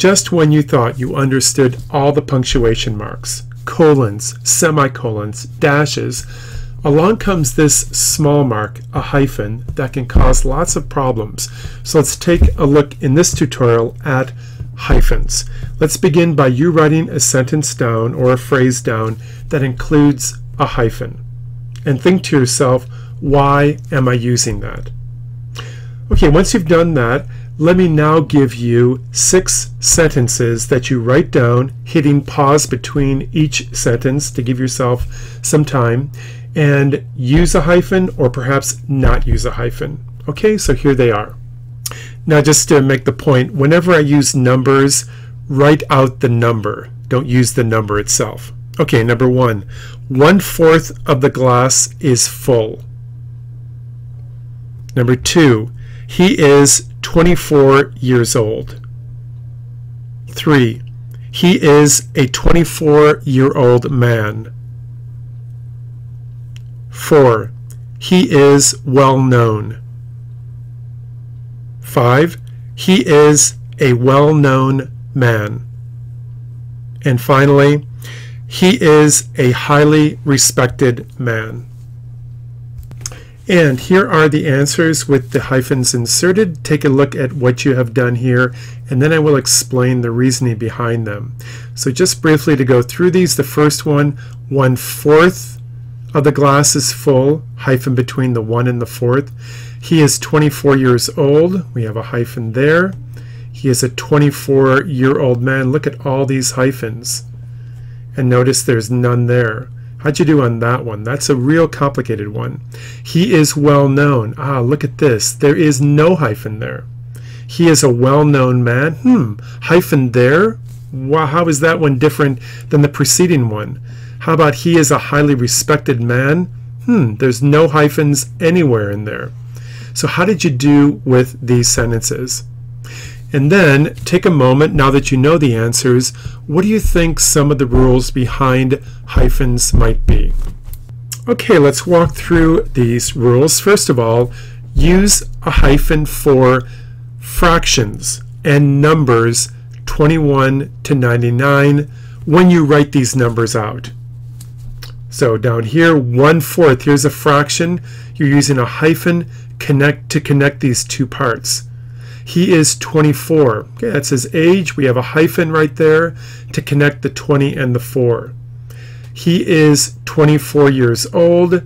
Just when you thought you understood all the punctuation marks, colons, semicolons, dashes, along comes this small mark, a hyphen, that can cause lots of problems. So let's take a look in this tutorial at hyphens. Let's begin by you writing a sentence down or a phrase down that includes a hyphen. And think to yourself, why am I using that? Okay, once you've done that, let me now give you 6 sentences that you write down, hitting pause between each sentence to give yourself some time, and use a hyphen or perhaps not use a hyphen. Okay, so here they are. Now just to make the point, whenever I use numbers, write out the number. Don't use the number itself. Okay, number 1. 1/4 of the glass is full. Number 2. He is 24 years old. 3. He is a 24-year-old man. 4. He is well known. 5. He is a well-known man. And finally, he is a highly respected man. And here are the answers with the hyphens inserted. Take a look at what you have done here, and then I will explain the reasoning behind them. So just briefly to go through these, the first one, 1/4 of the glass is full, hyphen between the 1 and the 4th. He is 24 years old. We have a hyphen there. He is a 24-year-old man. Look at all these hyphens. And notice there's none there. How'd you do on that one? That's a real complicated one. He is well known. Ah, look at this. There is no hyphen there. He is a well-known man. Hyphen there? Wow, how is that one different than the preceding one? How about he is a highly respected man? There's no hyphens anywhere in there. So how did you do with these sentences? And then take a moment, now that you know the answers, what do you think some of the rules behind hyphens might be? Okay, let's walk through these rules. First of all, use a hyphen for fractions and numbers 21 to 99 when you write these numbers out. So down here, 1/4, here's a fraction. You're using a hyphen to connect these two parts. He is 24. Okay, that's his age. We have a hyphen right there to connect the 20 and the 4. He is 24 years old.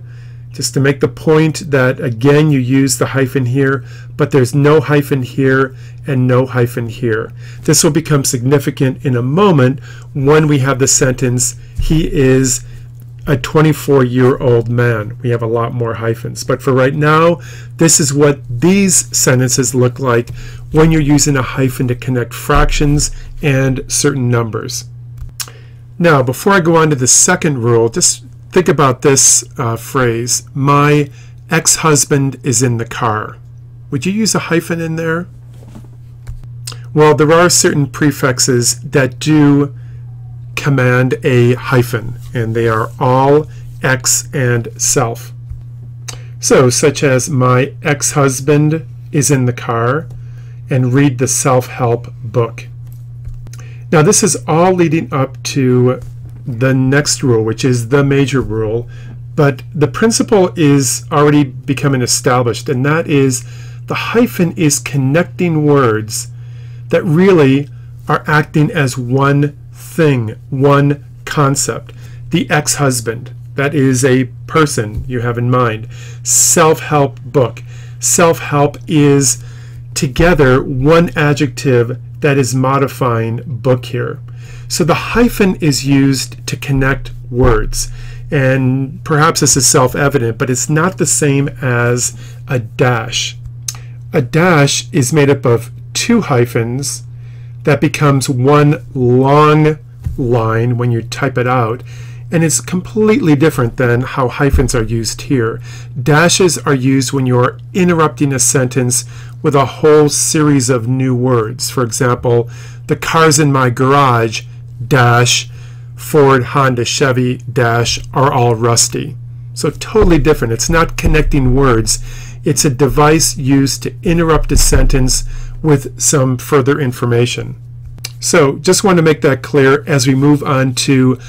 Just to make the point that, again, you use the hyphen here, but there's no hyphen here and no hyphen here. This will become significant in a moment when we have the sentence, he is a 24-year-old man. We have a lot more hyphens. But for right now, this is what these sentences look like when you're using a hyphen to connect fractions and certain numbers. Now, before I go on to the second rule, just think about this phrase, my ex-husband is in the car. Would you use a hyphen in there? Well, there are certain prefixes that do command a hyphen, and they are all, ex, and self. So, such as my ex-husband is in the car, and read the self-help book. Now, this is all leading up to the next rule, which is the major rule, but the principle is already becoming established, and that is the hyphen is connecting words that really are acting as one thing, one concept. The ex-husband, that is a person you have in mind. Self-help book. Self-help is together one adjective that is modifying book here. So the hyphen is used to connect words. And perhaps this is self-evident, but it's not the same as a dash. A dash is made up of 2 hyphens that becomes one long line when you type it out, and it's completely different than how hyphens are used here. Dashes are used when you're interrupting a sentence with a whole series of new words. For example, the cars in my garage, dash, Ford, Honda, Chevy, dash, are all rusty. So totally different. It's not connecting words. It's a device used to interrupt a sentence with some further information. So just want to make that clear as we move on to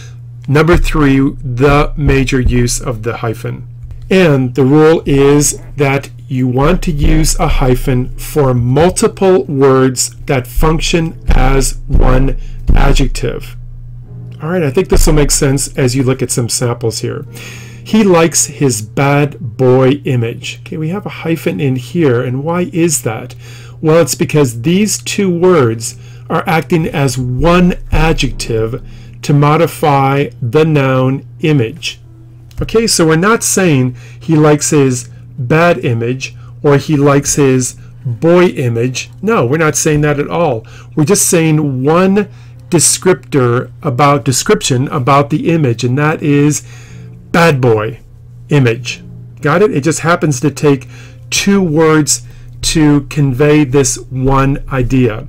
number 3, the major use of the hyphen. And the rule is that you want to use a hyphen for multiple words that function as one adjective. All right, I think this will make sense as you look at some samples here. He likes his bad boy image. Okay, we have a hyphen in here, and why is that? Well, it's because these two words are acting as one adjective to modify the noun image. Okay, so we're not saying he likes his bad image or he likes his boy image. No, we're not saying that at all. We're just saying one description about the image, and that is bad boy image. Got it? It just happens to take two words to convey this one idea.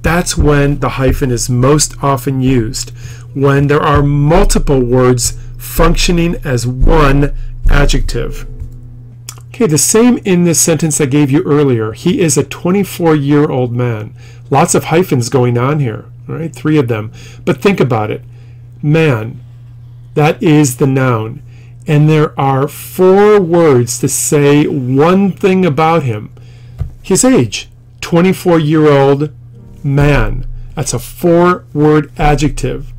That's when the hyphen is most often used, when there are multiple words functioning as one adjective. Okay, the same in this sentence I gave you earlier. He is a 24-year-old man. Lots of hyphens going on here, all right? 3 of them. But think about it. Man, that is the noun. And there are 4 words to say one thing about him. His age, 24-year-old man. That's a 4-word adjective.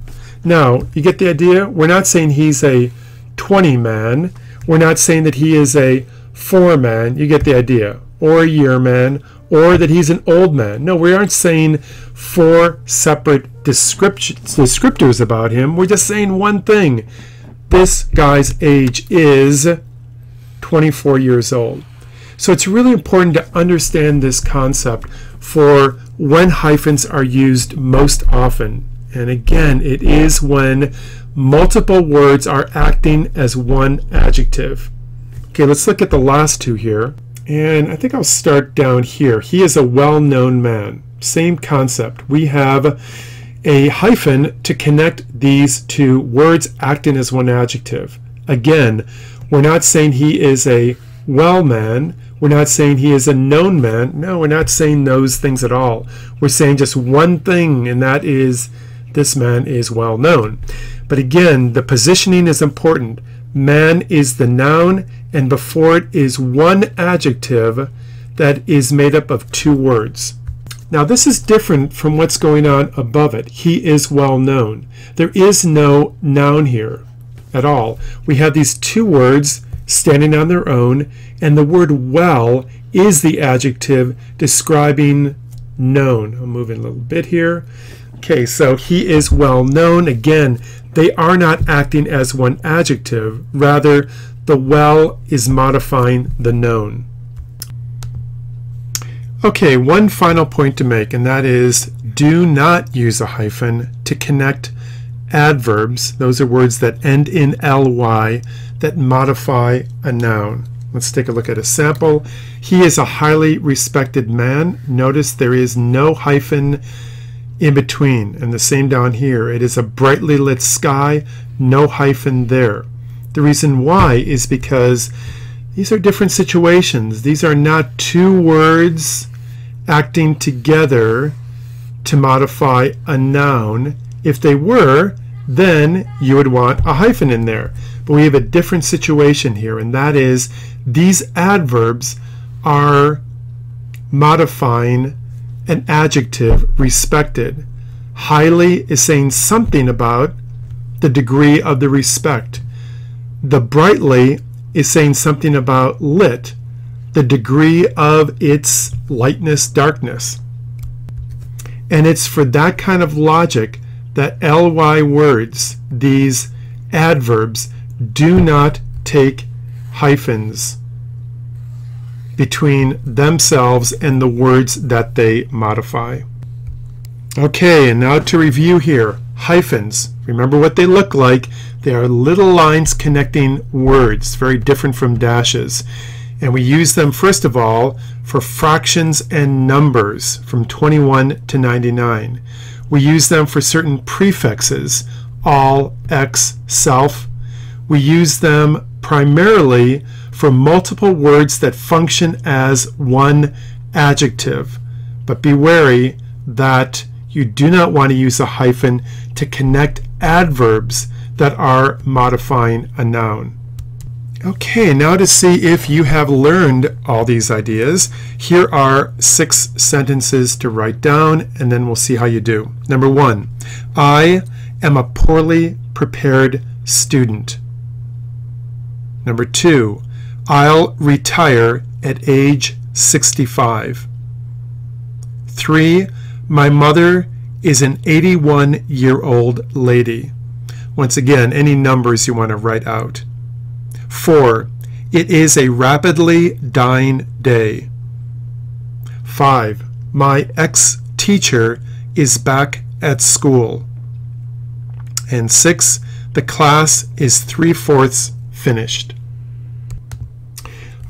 Now, you get the idea? We're not saying he's a 20 man. We're not saying that he is a 4 man. You get the idea. Or a year man. Or that he's an old man. No, we aren't saying 4 separate descriptors about him. We're just saying one thing. This guy's age is 24 years old. So it's really important to understand this concept for when hyphens are used most often. And again, it is when multiple words are acting as one adjective. Okay, let's look at the last 2 here. And I think I'll start down here. He is a well-known man. Same concept. We have a hyphen to connect these 2 words acting as one adjective. Again, we're not saying he is a well man. We're not saying he is a known man. No, we're not saying those things at all. We're saying just one thing, and that is this man is well known. But again, the positioning is important. Man is the noun, and before it is one adjective that is made up of 2 words. Now this is different from what's going on above it. He is well known. There is no noun here at all. We have these 2 words standing on their own, and the word well is the adjective describing known. I'll move in a little bit here. Okay, so he is well known. Again, they are not acting as one adjective. Rather, the well is modifying the known. Okay, one final point to make, and that is do not use a hyphen to connect adverbs. Those are words that end in ly that modify a noun. Let's take a look at a sample. He is a highly respected man. Notice there is no hyphen in between. And the same down here. It is a brightly lit sky. No hyphen there. The reason why is because these are different situations. These are not 2 words acting together to modify a noun. If they were, then you would want a hyphen in there. But we have a different situation here, and that is these adverbs are modifying an adjective, respected. Highly is saying something about the degree of the respect. The brightly is saying something about lit, the degree of its lightness, darkness. And it's for that kind of logic that ly words, these adverbs, do not take hyphens between themselves and the words that they modify. Okay, and now to review here. Hyphens. Remember what they look like. They are little lines connecting words, very different from dashes. And we use them, first of all, for fractions and numbers from 21 to 99. We use them for certain prefixes, all, x, self. We use them primarily for multiple words that function as one adjective. But be wary that You do not want to use a hyphen to connect adverbs that are modifying a noun. Okay, now to see if you have learned all these ideas, here are 6 sentences to write down, and then we'll see how you do. Number 1, I am a poorly prepared student. Number 2, I'll retire at age 65. 3, my mother is an 81-year-old lady. Once again, any numbers you want to write out. 4, it is a rapidly dying day. 5, my ex-teacher is back at school. And 6, the class is 3/4 finished.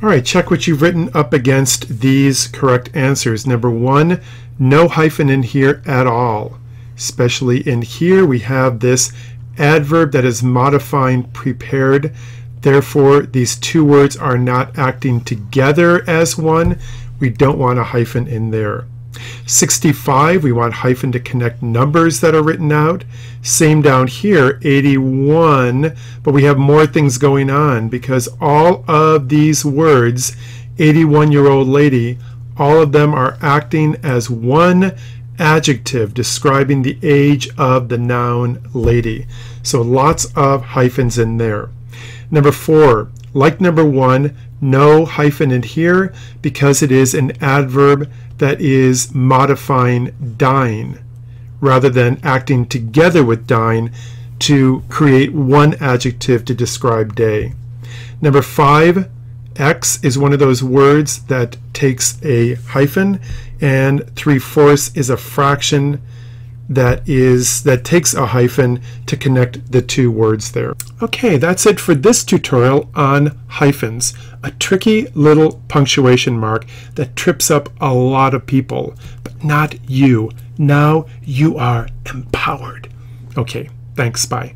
All right, check what you've written up against these correct answers. Number 1, no hyphen in here at all. Especially in here, we have this adverb that is modifying prepared. Therefore, these 2 words are not acting together as one. We don't want a hyphen in there. 65, we want hyphen to connect numbers that are written out. Same down here, 81, but we have more things going on because all of these words, 81-year-old lady, all of them are acting as one adjective describing the age of the noun lady. So lots of hyphens in there. Number 4, like number 1, no hyphen in here because it is an adverb that is modifying dying rather than acting together with dying to create one adjective to describe day. Number 5, X is one of those words that takes a hyphen, and 3/4 is a fraction that takes a hyphen to connect the 2 words there. Okay, that's it for this tutorial on hyphens, a tricky little punctuation mark that trips up a lot of people, but not you. Now you are empowered. Okay, thanks, bye.